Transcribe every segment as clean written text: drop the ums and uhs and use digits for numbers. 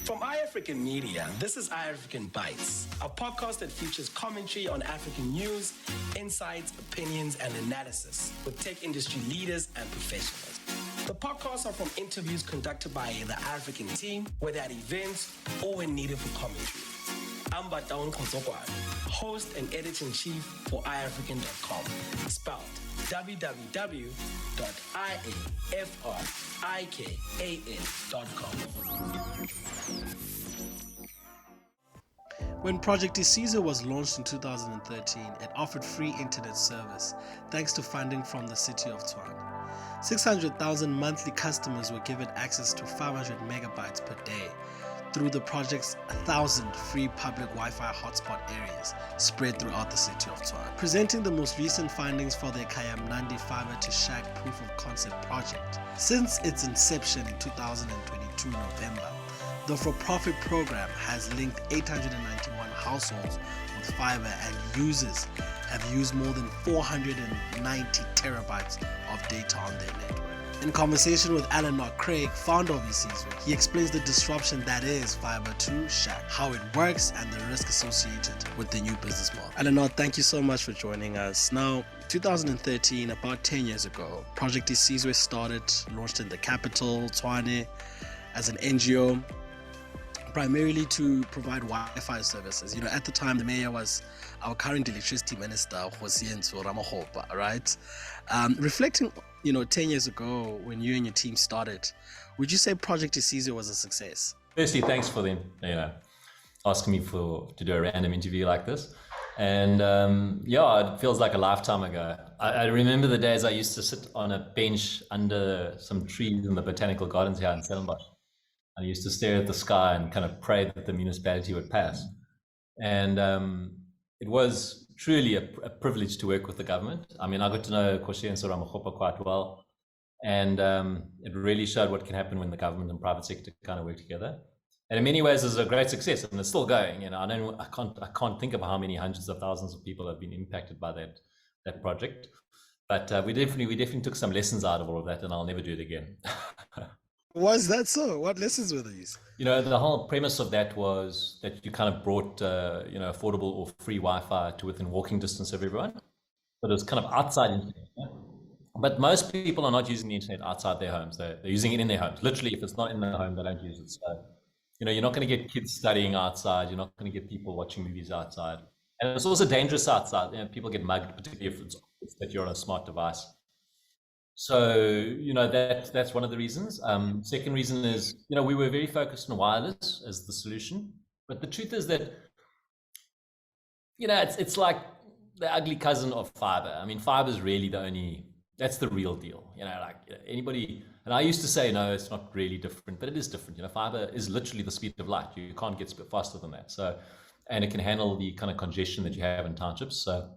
From iAfrikan Media, this is iAfrikan BYTES, a podcast that features commentary on African news, insights, opinions, and analysis with tech industry leaders and professionals. The podcasts are from interviews conducted by the iAfrikan team, whether at events or when needed for commentary. I'm Bataon Khosokwane, host and editor-in-chief for iAfrikan.com, spelled www.iafrikan.com. When Project Isizwe was launched in 2013, it offered free internet service thanks to funding from the City of Tshwane. 600,000 monthly customers were given access to 500 megabytes per day through the project's 1,000 free public Wi-Fi hotspot areas spread throughout the City of Tshwane. Presenting the most recent findings for their Kayamandi fibre-to-shack proof of concept project. Since its inception in 2022 November, the for-profit program has linked 891 households with fiber, and users have used more than 490 terabytes of data on their network. In conversation with Alan Knott-Graig, founder of Isizwe, he explains the disruption that is fibre-to-shack, how it works, and the risk associated with the new business model. Alan Knott, thank you so much for joining us. Now, 2013, about 10 years ago, Project Isizwe started, launched in the capital, Tshwane, as an NGO, primarily to provide Wi-Fi services. You know, at the time, the mayor was our current electricity minister, right? Reflecting, 10 years ago when you and your team started, would you say Project Isizwe was a success? Firstly, thanks for them, asking me to do a random interview like this. And it feels like a lifetime ago. I remember the days I used to sit on a bench under some trees in the botanical gardens here in Stellenbosch. I used to stare at the sky and kind of pray that the municipality would pass. And it was truly a privilege to work with the government. I mean, I got to know Koshe and Soramokgopa quite well. And it really showed what can happen when the government and private sector kind of work together. And in many ways, it's a great success, and it's still going. I can't think of how many hundreds of thousands of people have been impacted by that project. But we definitely took some lessons out of all of that, and I'll never do it again. Was that so? What lessons were these? The whole premise of that was that you kind of brought, affordable or free Wi-Fi to within walking distance of everyone. But it was kind of outside internet. Yeah? But most people are not using the internet outside their homes. They're using it in their homes. Literally, if it's not in their home, they don't use it. So, you're not going to get kids studying outside. You're not going to get people watching movies outside. And it's also dangerous outside. People get mugged, particularly if it's that you're on a smart device. So, that's one of the reasons. Second reason is, we were very focused on wireless as the solution. But the truth is that, it's like the ugly cousin of fiber. I mean, fiber is really that's the real deal. Anybody, and I used to say, no, it's not really different, but it is different. Fiber is literally the speed of light. You can't get faster than that. So, and it can handle the kind of congestion that you have in townships. So,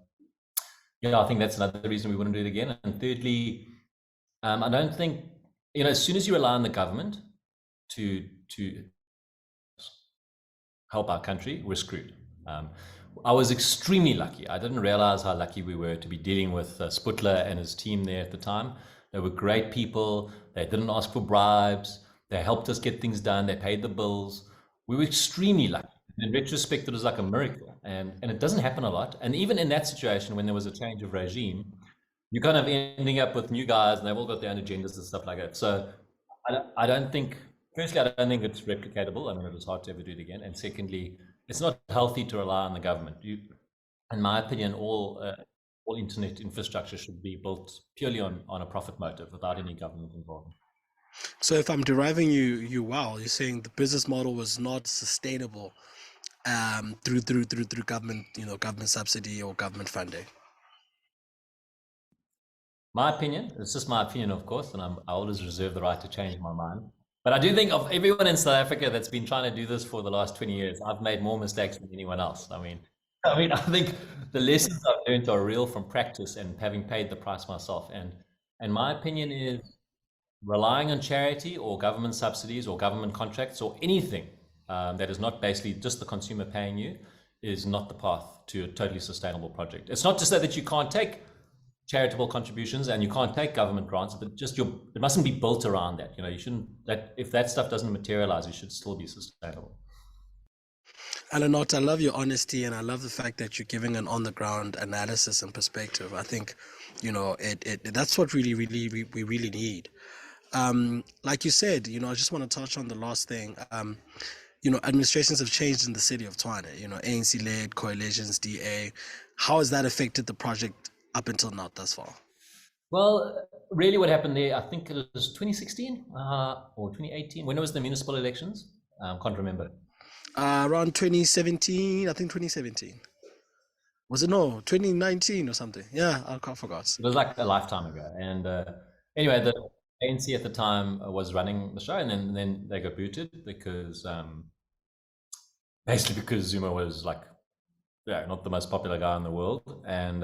I think that's another reason we wouldn't do it again. And thirdly, I don't think, as soon as you rely on the government to help our country, we're screwed. I was extremely lucky. I didn't realize how lucky we were to be dealing with Sputler and his team there at the time. They were great people. They didn't ask for bribes. They helped us get things done. They paid the bills. We were extremely lucky. In retrospect, it was like a miracle. And it doesn't happen a lot. And even in that situation, when there was a change of regime, you're kind of ending up with new guys, and they've all got their own agendas and stuff like that. So I don't think it's replicatable. I mean, it was hard to ever do it again. And secondly, it's not healthy to rely on the government. In my opinion, all internet infrastructure should be built purely on a profit motive without any government involvement. So if I'm deriving you well, you're saying the business model was not sustainable through government, government subsidy or government funding. My opinion, it's just my opinion, of course, and I always reserve the right to change my mind. But I do think of everyone in South Africa that's been trying to do this for the last 20 years, I've made more mistakes than anyone else. I mean, I think the lessons I've learned are real from practice and having paid the price myself. And my opinion is relying on charity or government subsidies or government contracts or anything that is not basically just the consumer paying you is not the path to a totally sustainable project. It's not to say that you can't take charitable contributions, and you can't take government grants, but just it mustn't be built around that. You shouldn't, that if that stuff doesn't materialize, it should still be sustainable. Alan Knott, I love your honesty, and I love the fact that you're giving an on-the-ground analysis and perspective. I think, that's what we really need. Like you said, I just want to touch on the last thing. Administrations have changed in the city of Tshwane, ANC-led coalitions, DA. How has that affected the project up until now thus far? Well, really what happened there, I think it was 2016 or 2018. When was the municipal elections? Can't remember. Around 2017, I think 2017. Was it 2019 or something? Yeah, I forgot. It was like a lifetime ago. And anyway, the ANC at the time was running the show, and then they got booted because basically because Zuma was not the most popular guy in the world. And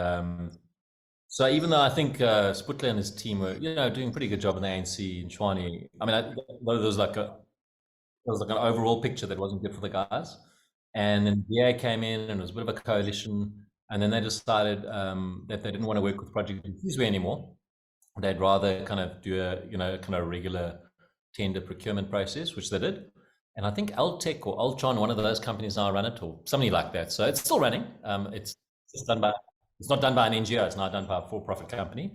so even though I think Sputler and his team were doing a pretty good job in the ANC in Tshwane, I mean, there was like an overall picture that wasn't good for the guys. And then DA came in, and it was a bit of a coalition, and then they decided that they didn't want to work with Project Isizwe anymore. They'd rather kind of do a regular tender procurement process, which they did. And I think Altec or Altron, one of those companies now run it, or something like that. So it's still running. It's not done by an NGO. It's now done by a for-profit company.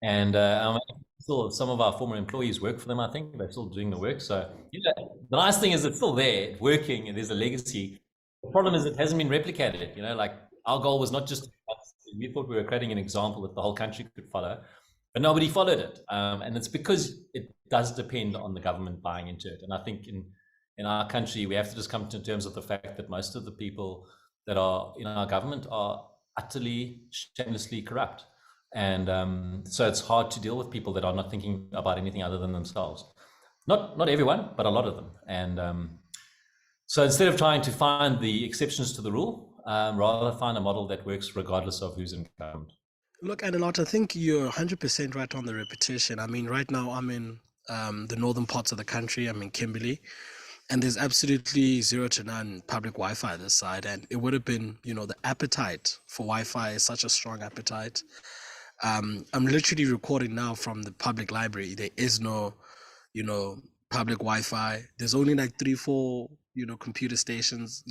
And still, some of our former employees work for them. I think they're still doing the work. So the nice thing is it's still there, working, and there's a legacy. The problem is it hasn't been replicated. Our goal was not just, we thought we were creating an example that the whole country could follow, but nobody followed it. And it's because it does depend on the government buying into it. And I think in our country, we have to just come to terms with the fact that most of the people that are in our government are utterly, shamelessly corrupt. And so it's hard to deal with people that are not thinking about anything other than themselves. Not everyone, but a lot of them. And so instead of trying to find the exceptions to the rule, rather find a model that works regardless of who's in government. Look, Alan Knott, I think you're 100% right on the repetition. I mean, right now I'm in the northern parts of the country. I'm in Kimberley, and there's absolutely zero to none public Wi-Fi this side. And it would have been, the appetite for Wi-Fi is such a strong appetite. I'm literally recording now from the public library. There is no, public Wi-Fi. There's only like 3-4, computer stations,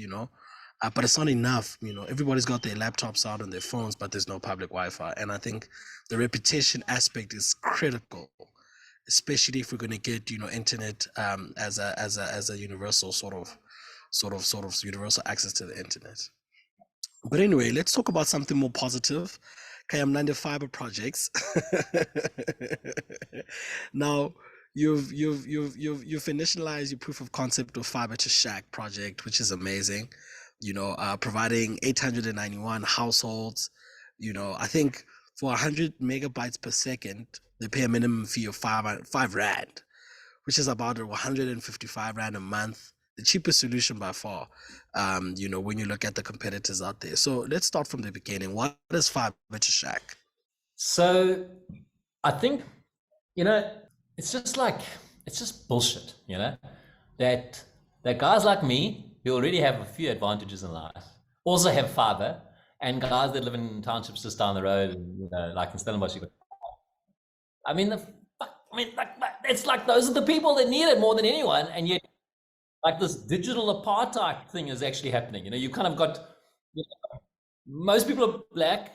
but it's not enough. Everybody's got their laptops out on their phones, but there's no public Wi-Fi. And I think the repetition aspect is critical, especially if we're going to get, internet as a universal sort of universal access to the internet. But anyway, let's talk about something more positive. Kayamandi fiber projects. Now, you've initialized your proof of concept of fibre-to-shack project, which is amazing. Providing 891 households. I think for 100 megabytes per second, they pay a minimum fee of 5 rand, which is about 155 rand a month. The cheapest solution by far, when you look at the competitors out there. So let's start from the beginning. What is fibre-to-shack? So I think, it's just bullshit, that guys like me, who already have a few advantages in life, also have fiber, and guys that live in townships just down the road, like in Stellenbosch, it's like those are the people that need it more than anyone, and yet like this digital apartheid thing is actually happening. You kind of got, most people are black,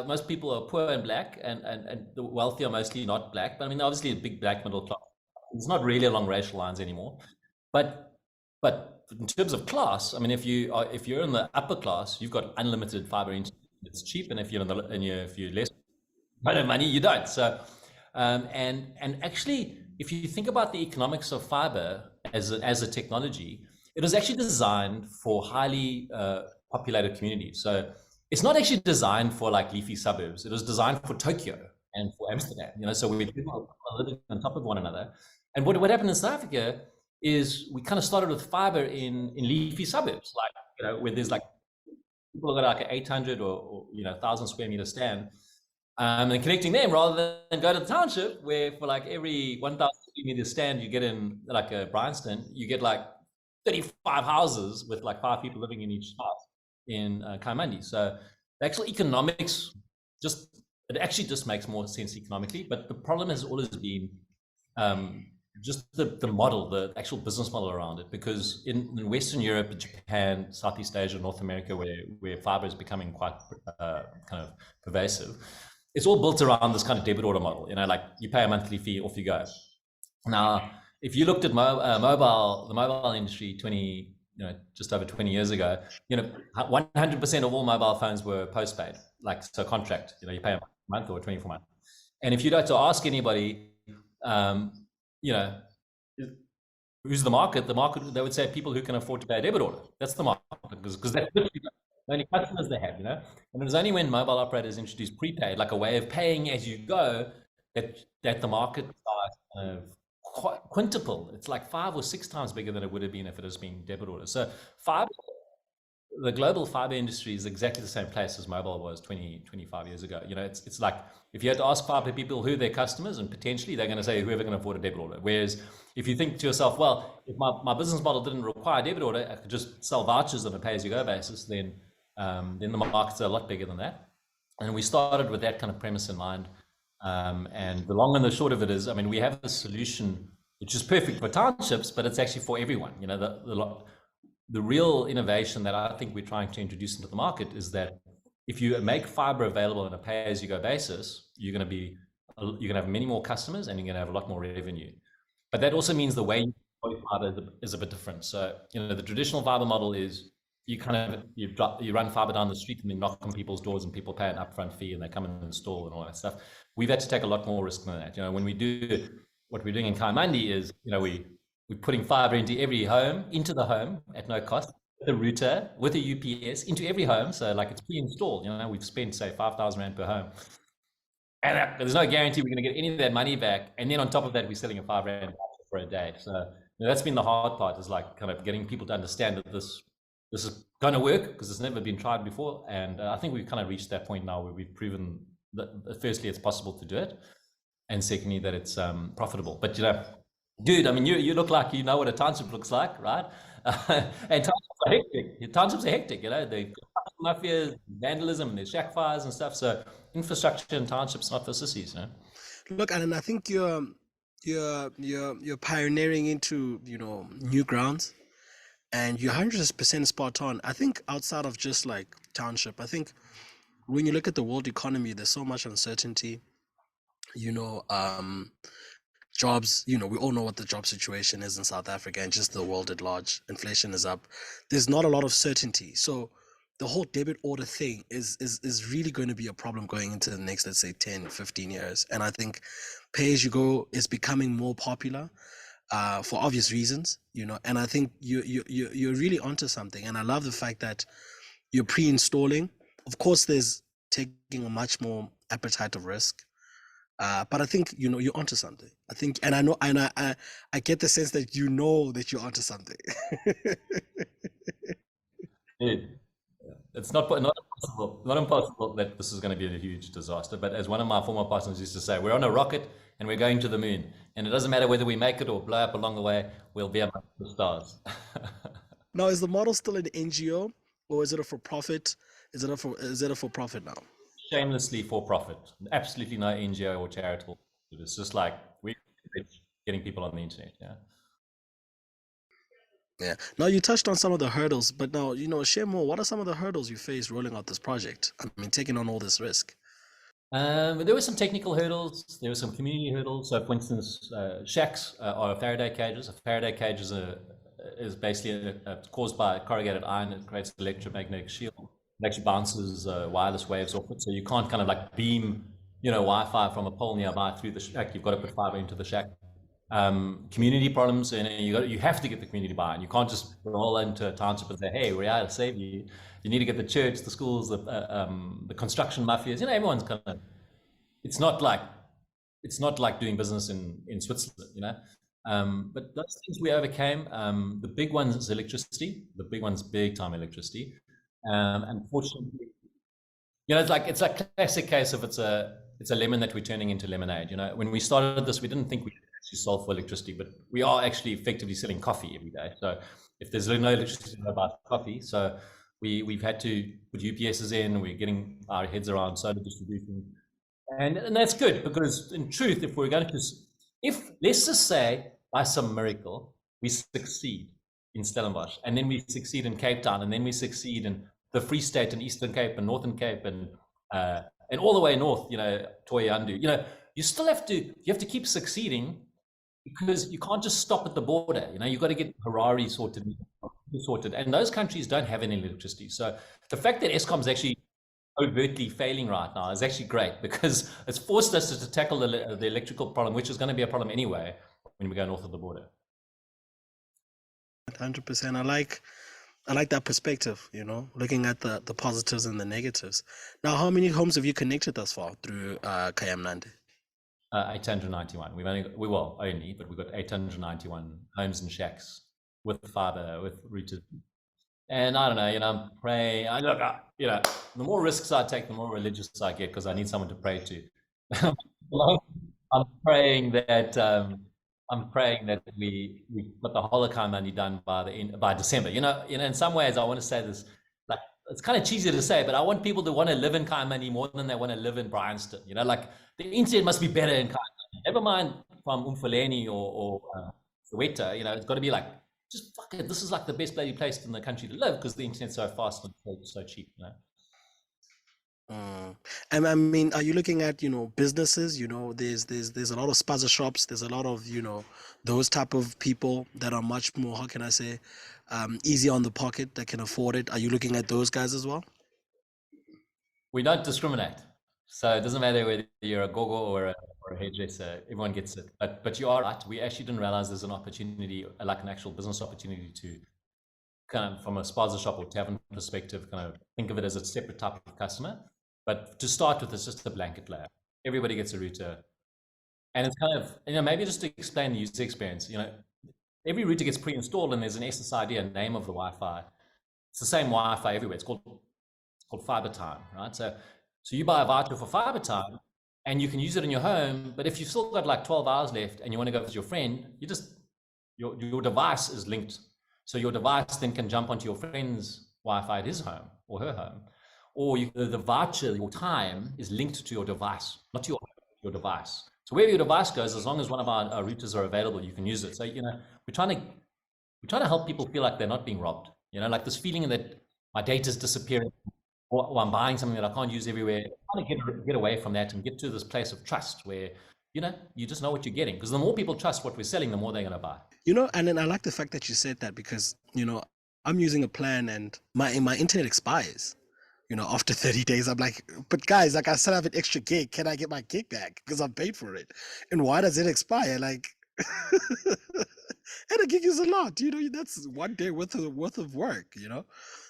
most people are poor and black, and the wealthy are mostly not black. But obviously a big black middle class. It's not really along racial lines anymore. But in terms of class, if you're in the upper class, you've got unlimited fiber internet. It's cheap, and if you're if you're less money, you don't. So and actually, if you think about the economics of fiber as a technology, it was actually designed for highly populated communities. So it's not actually designed for like leafy suburbs. It was designed for Tokyo and for Amsterdam. So we people are living on top of one another. And what happened in South Africa is we kind of started with fiber in leafy suburbs, like where there's like people got like an 800 or 1,000 square meter stand. And connecting them rather than go to the township where for like every 1,000 square meter stand you get in like a Bryanston, you get like 35 houses with like 5 people living in each house in Kayamandi. So the actual economics just it actually just makes more sense economically. But the problem has always been just the model, the actual business model around it, because in Western Europe, Japan, Southeast Asia, North America, where fiber is becoming quite kind of pervasive, it's all built around this kind of debit order model. Like you pay a monthly fee, off you go. Now, if you looked at the mobile industry just over 20 years ago, 100% of all mobile phones were postpaid, like so contract. You pay a month or 24 months. And if you were to ask anybody, who's the market? The market, they would say people who can afford to pay a debit order. That's the market, because that's the only customers they have. And it was only when mobile operators introduced prepaid, like a way of paying as you go, that the market kind of quintuple. It's like 5 or 6 times bigger than it would have been if it was being debit orders. So the global fiber industry is exactly the same place as mobile was 25 years ago. It's like if you had to ask fiber people who are their customers, and potentially they're going to say whoever can afford a debit order. Whereas if you think to yourself, well, if my business model didn't require a debit order, I could just sell vouchers on a pay-as-you-go basis, then the markets are a lot bigger than that. And we started with that kind of premise in mind. And the long and the short of it is, we have a solution which is perfect for townships, but it's actually for everyone. The real innovation that I think we're trying to introduce into the market is that if you make fiber available on a pay-as-you-go basis, you're going to have many more customers and you're going to have a lot more revenue. But that also means the way you deploy fiber is a bit different. So, the traditional fiber model is you run fiber down the street and then knock on people's doors and people pay an upfront fee and they come and install and all that stuff. We've had to take a lot more risk than that. When we do what we're doing in Kayamandi is, we're putting fiber into every home, into the home at no cost, with a router, with a UPS, into every home. So like it's pre-installed, we've spent say 5,000 Rand per home. And there's no guarantee we're going to get any of that money back. And then on top of that, we're selling a 5 Rand for a day. So that's been the hard part, is like kind of getting people to understand that this is going to work, because it's never been tried before. And I think we've kind of reached that point now where we've proven that firstly, it's possible to do it. And secondly, that it's profitable. But dude, you look like you know what a township looks like, right? And townships are hectic. The mafia, vandalism, there's shack fires and stuff. So infrastructure in townships not for sissies. Look, and I think you're pioneering into new grounds, and you're 100% spot on. I think outside of just like township, I think when you look at the world economy, there's so much uncertainty. Jobs, we all know what the job situation is in South Africa and just the world at large. Inflation is up. There's not a lot of certainty. So the whole debit order thing is really going to be a problem going into the next, let's say, 10, 15 years. And I think pay-as-you-go is becoming more popular for obvious reasons, and I think you're really onto something. And I love the fact that you're pre-installing. Of course, there's taking a much more appetite of risk. But I think you're onto something. I think, and I know, and I get the sense that that you're onto something. It's not impossible that this is going to be a huge disaster. But as one of my former partners used to say, we're on a rocket and we're going to the moon, and it doesn't matter whether we make it or blow up along the way. We'll be among the stars. Now, is the model still an NGO, or is it a for-profit? Is it a for-profit now? Shamelessly for profit. Absolutely no NGO or charitable. It's just like we're getting people on the internet. Yeah. Now, you touched on some of the hurdles, but now, share more. What are some of the hurdles you faced rolling out this project? Taking on all this risk. There were some technical hurdles. There were some community hurdles. So, for instance, shacks are Faraday cages. A Faraday cage is basically caused by corrugated iron. It creates an electromagnetic shield. It actually bounces wireless waves off it, so you can't kind of like beam, Wi-Fi from a pole nearby through the shack. You've got to put fiber into the shack. Community problems, and you have to get the community buy-in. You can't just roll into a township and say, "Hey, we're out to save you." You need to get the church, the schools, the construction mafias. Everyone's kind of. It's not like doing business in Switzerland, But those things we overcame. The big ones is electricity. The big one's big time electricity. Unfortunately, it's like classic case of it's a lemon that we're turning into lemonade. When we started this, we didn't think we could actually solve for electricity, but we are actually effectively selling coffee every day. So if there's no electricity, no buy coffee. So we've had to put UPSs in. We're getting our heads around solar distribution. And that's good, because in truth, if we're going to, if let's just say by some miracle we succeed in Stellenbosch, and then we succeed in Cape Town, and then we succeed in the Free State and Eastern Cape and Northern Cape and all the way north, Toyandu, you still have to keep succeeding, because you can't just stop at the border. You've got to get Harare sorted, and those countries don't have any electricity. So the fact that Eskom is actually overtly failing right now is actually great, because it's forced us to tackle the electrical problem, which is going to be a problem anyway when we go north of the border. 100%. I like that perspective, looking at the positives and the negatives. Now, how many homes have you connected thus far through Kayamandi? 891. But we've got 891 homes and shacks with fiber, with routers. And I don't know, I'm praying. The more risks I take, the more religious I get, because I need someone to pray to. I'm praying that we got the whole Kayamandi done by December. In some ways, I want to say this, like, it's kind of cheesy to say, but I want people to want to live in Kayamandi more than they want to live in Bryanston. Like, the internet must be better in Kayamandi. Never mind from Umfuleni or Soweto. It's got to be like, just fuck it, this is like the best bloody place in the country to live, because the internet's so fast and so cheap. And I mean, are you looking at businesses? There's a lot of spaza shops. There's a lot of those type of people that are much more, how can I say, easy on the pocket, that can afford it. Are you looking at those guys as well? We don't discriminate, so it doesn't matter whether you're a gogo or a hairdresser. Everyone gets it. But you are right. We actually didn't realize there's an opportunity, like an actual business opportunity, to kind of, from a spaza shop or tavern perspective, kind of think of it as a separate type of customer. But to start with, it's just a blanket layer. Everybody gets a router. And it's kind of, maybe just to explain the user experience, every router gets pre-installed, and there's an SSID, a name of the Wi-Fi. It's the same Wi-Fi everywhere. It's called fiber time, right? So you buy a voucher for fiber time, and you can use it in your home. But if you've still got like 12 hours left and you want to go visit your friend, your device is linked. So your device then can jump onto your friend's Wi-Fi at his home or her home. Or the voucher, your time, is linked to your device, not to your device. So wherever your device goes, as long as one of our routers are available, you can use it. So we're trying to help people feel like they're not being robbed. Like this feeling that my data is disappearing, or I'm buying something that I can't use everywhere. I'm trying to get away from that and get to this place of trust where you just know what you're getting. Because the more people trust what we're selling, the more they're going to buy. And then I like the fact that you said that, because I'm using a plan and my internet expires. After 30 days, I'm like, but guys, like, I still have an extra gig. Can I get my gig back? Because I paid for it. And why does it expire? Like, and a gig is a lot, that's 1 day worth of work,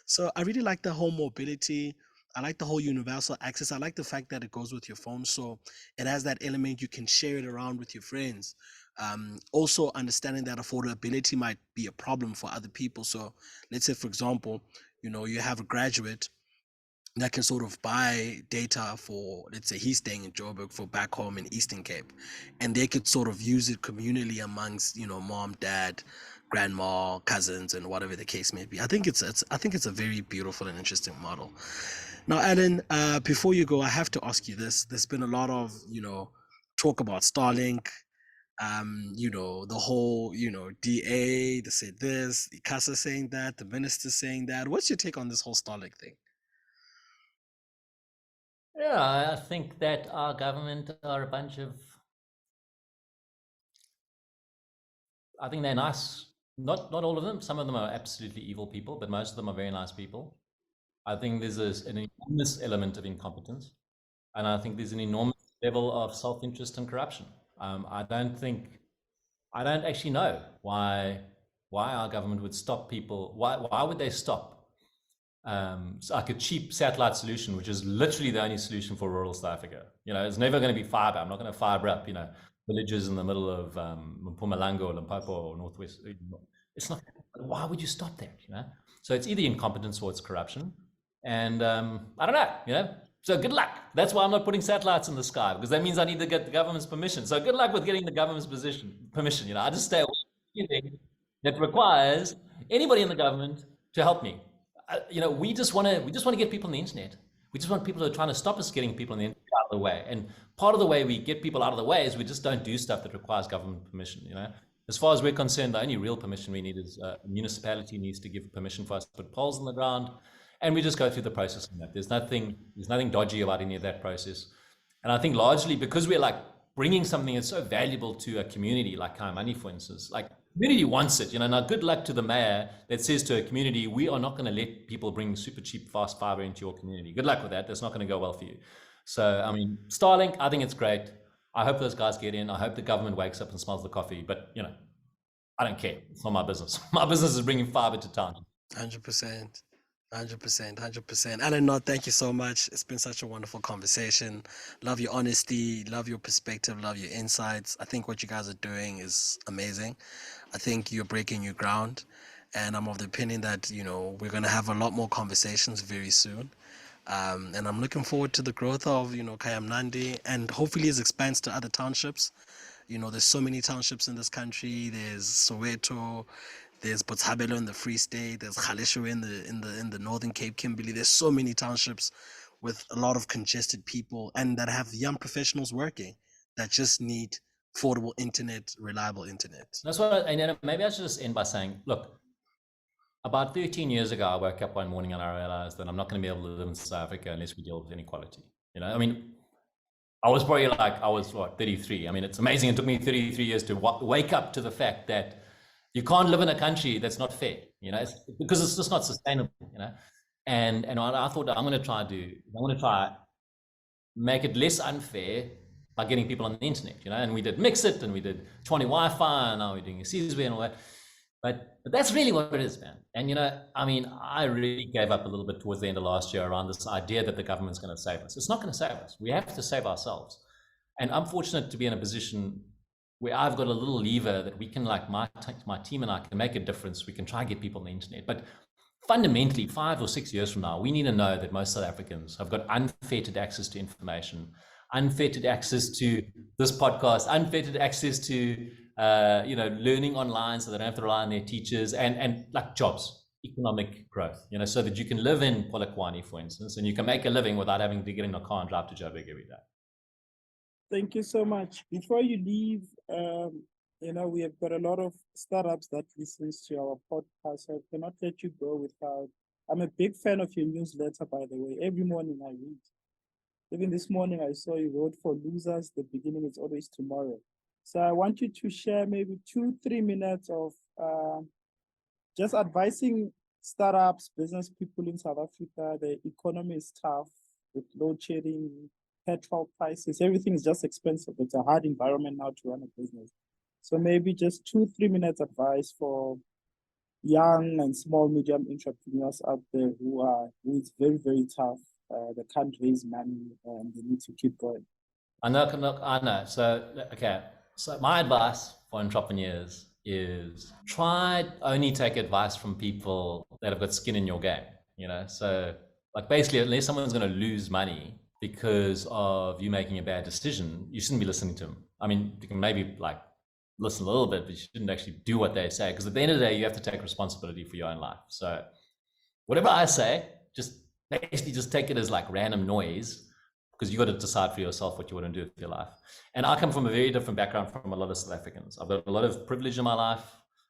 So I really like the whole mobility. I like the whole universal access. I like the fact that it goes with your phone. So it has that element, you can share it around with your friends. Also understanding that affordability might be a problem for other people. So let's say, for example, you have a graduate that can sort of buy data for, let's say he's staying in Joburg, for back home in Eastern Cape, and they could sort of use it communally amongst, mom, dad, grandma, cousins, and whatever the case may be. I think it's a very beautiful and interesting model. Now, Alan, before you go, I have to ask you this. There's been a lot of, talk about Starlink, the whole, DA, they said this, the ICASA saying that, the minister saying that. What's your take on this whole Starlink thing? Yeah, I think that our government are a bunch of, I think they're nice. Not all of them. Some of them are absolutely evil people, but most of them are very nice people. I think there's an enormous element of incompetence, and I think there's an enormous level of self-interest and corruption. I don't actually know why our government would stop people. Why would they stop like a cheap satellite solution, which is literally the only solution for rural South Africa? It's never going to be fiber. I'm not going to fiber up, villages in the middle of Mpumalanga or Limpopo or Northwest. It's not. Why would you stop that? So it's either incompetence or it's corruption, and I don't know. So good luck. That's why I'm not putting satellites in the sky, because that means I need to get the government's permission. So good luck with getting the government's permission. I just stay away from anything that requires anybody in the government to help me. We just want to get people on the internet. We just want people who are trying to stop us getting people on the internet. out of the way. And part of the way we get people out of the way is we just don't do stuff that requires government permission, you know. As far as we're concerned, the only real permission we need is a municipality needs to give permission for us to put poles in the ground, and we just go through the process of that. There's nothing dodgy about any of that process. And I think largely because we're like bringing something that's so valuable to a community like Kayamandi, for instance, like community wants it, you know. Now, good luck to the mayor that says to a community, we are not going to let people bring super cheap fast fiber into your community. Good luck with that. That's not going to go well for you. So, I mean, Starlink, I think it's great. I hope those guys get in. I hope the government wakes up and smells the coffee. But, you know, I don't care. It's not my business. My business is bringing fiber to town. 100%. 100%. Alan Knott, thank you so much. It's been such a wonderful conversation. Love your honesty, love your perspective, love your insights. I think what you guys are doing is amazing. I think you're breaking new ground. And I'm of the opinion that, you know, we're going to have a lot more conversations very soon. And I'm looking forward to the growth of, you know, Kayamandi, and hopefully it expands to other townships. You know, there's so many townships in this country. There's Soweto, there's Botshabelo in the Free State, there's Galeshewe in the Northern Cape, Kimberley. There's so many townships with a lot of congested people and that have young professionals working that just need affordable internet, reliable internet. That's what maybe I should just end by saying, look, about 13 years ago, I woke up one morning and I realized that I'm not going to be able to live in South Africa unless we deal with inequality. You know, I mean, I was probably like, 33. I mean, it's amazing. It took me 33 years to wake up to the fact that you can't live in a country that's not fair, you know, because it's just not sustainable, you know. And I thought I'm going to try make it less unfair by getting people on the internet, you know. And we did Mix It, and we did Tshwane Wi-Fi, and now we're doing Isizwe and all that. But that's really what it is, man. And, you know, I mean, I really gave up a little bit towards the end of last year around this idea that the government's going to save us. It's not going to save us. We have to save ourselves. And I'm fortunate to be in a position where I've got a little lever that we can, like my team and I can make a difference. We can try and get people on the internet. But fundamentally, 5 or 6 years from now, we need to know that most South Africans have got unfettered access to information, unfettered access to this podcast, unfettered access to you know, learning online so they don't have to rely on their teachers, and like jobs, economic growth, you know, so that you can live in Polokwane, for instance, and you can make a living without having to get in a car and drive to Joburg every day. Thank you so much. Before you leave, you know, we have got a lot of startups that listens to our podcast, so I cannot let you go without. I'm a big fan of your newsletter, by the way. Every morning I read. Even this morning I saw you wrote for losers, the beginning is always tomorrow. So I want you to share maybe 2-3 minutes of just advising startups, business people in South Africa. The economy is tough with load shedding, petrol prices, everything is just expensive. It's a hard environment now to run a business. So maybe just 2-3 minutes advice for young and small, medium entrepreneurs out there who it's very, very tough. They can't raise money and they need to keep going. I know. So, okay. So my advice for entrepreneurs is only take advice from people that have got skin in your game, you know? So like basically, unless someone's going to lose money because of you making a bad decision, you shouldn't be listening to them. I mean, you can maybe like listen a little bit, but you shouldn't actually do what they say, because at the end of the day, you have to take responsibility for your own life. So whatever I say, just take it as like random noise, because you got to decide for yourself what you want to do with your life. And I come from a very different background from a lot of South Africans. I've got a lot of privilege in my life.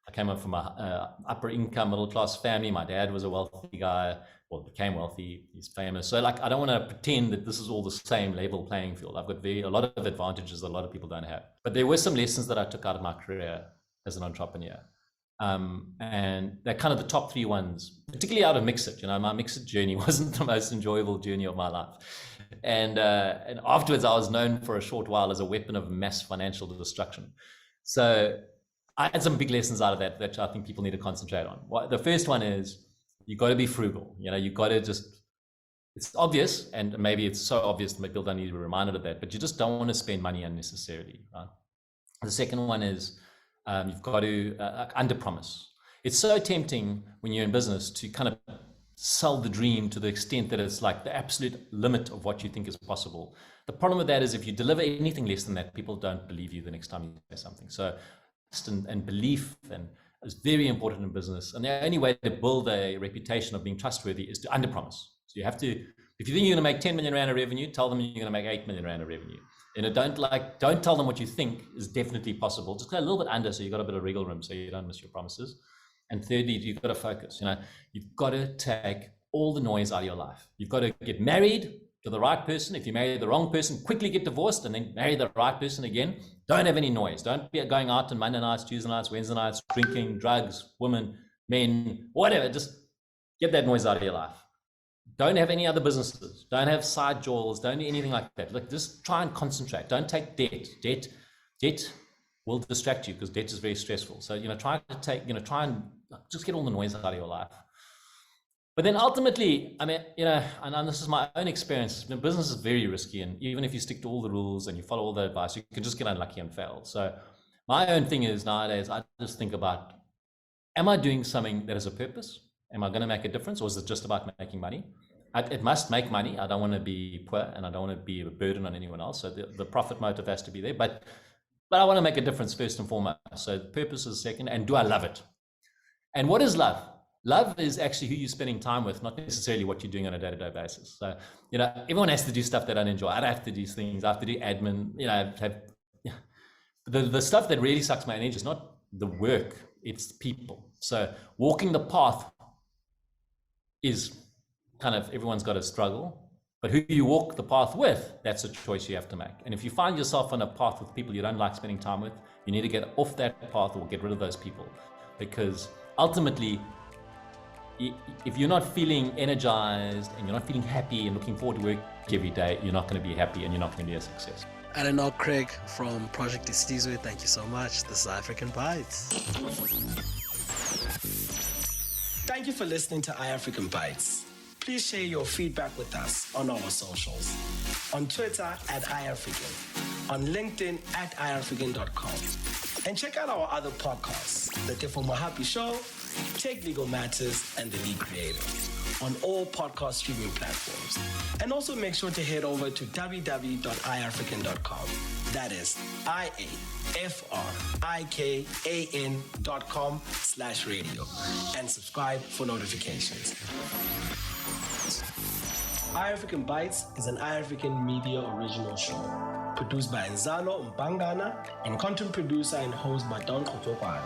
I came up from a upper income, middle class family. My dad was a wealthy guy, well, became wealthy, he's famous. So like, I don't want to pretend that this is all the a level playing field. I've got a lot of advantages that a lot of people don't have. But there were some lessons that I took out of my career as an entrepreneur. And they're kind of the top 3 ones, particularly out of Mix It. You know, my Mix It journey wasn't the most enjoyable journey of my life. And afterwards, I was known for a short while as a weapon of mass financial destruction. So I had some big lessons out of that I think people need to concentrate on. The first one is you got to be frugal. You know, you got to it's obvious, and maybe it's so obvious that people don't need to be reminded of that, but you just don't want to spend money unnecessarily, right? The second one is you've got to under-promise. It's so tempting when you're in business to kind of sell the dream to the extent that it's like the absolute limit of what you think is possible. The problem with that is if you deliver anything less than that, people don't believe you the next time you say something. So and belief is very important in business. And the only way to build a reputation of being trustworthy is to under-promise. So you have to If you think you're going to make 10 million rand of revenue, tell them you're going to make 8 million rand of revenue. Don't tell them what you think is definitely possible. Just go a little bit under so you've got a bit of wriggle room so you don't miss your promises. And thirdly, you've got to focus. You've got to take all the noise out of your life. You've got to get married to the right person. If you marry the wrong person, quickly get divorced and then marry the right person again. Don't have any noise. Don't be going out on Monday nights, Tuesday nights, Wednesday nights, drinking, drugs, women, men, whatever. Just get that noise out of your life. Don't have any other businesses. Don't have side jewels. Don't do anything like that. Look, just try and concentrate. Don't take debt. Debt will distract you because debt is very stressful. So, try and just get all the noise out of your life. But then ultimately, and this is my own experience, business is very risky. And even if you stick to all the rules and you follow all the advice, you can just get unlucky and fail. So my own thing is nowadays, I just think about, am I doing something that has a purpose? Am I going to make a difference, or is it just about making money? It must make money. I don't want to be poor and I don't want to be a burden on anyone else. So the profit motive has to be there, but I want to make a difference first and foremost. So the purpose is second. And do I love it? And what is love? Love is actually who you're spending time with, not necessarily what you're doing on a day-to-day basis. So, everyone has to do stuff they don't enjoy. I don't have to do things. I have to do admin. The stuff that really sucks my energy is not the work, it's people. So walking the path is kind of, everyone's got to struggle, but who you walk the path with, that's a choice you have to make. And if you find yourself on a path with people you don't like spending time with, you need to get off that path or get rid of those people, because ultimately, if you're not feeling energized and you're not feeling happy and looking forward to work every day, you're not going to be happy and you're not going to be a success. Alan Knott-Graig from Project Isizwe, thank you so much. This is African Bites. Thank you for listening to iAfrikan Bites. Please share your feedback with us on our socials. On Twitter @iAfrikan, on LinkedIn @iAfrikan.com. And check out our other podcasts, The Tefo Mohapi Show, Take Legal Matters, and The Lead Creative on all podcast streaming platforms. And also make sure to head over to www.iafrikan.com. That is iafrikan.com/radio, and subscribe for notifications. iAfrikan Bites is an iAfrikan Media original show, produced by Nzalo Mbangana and content producer and host by Don Kotokwane.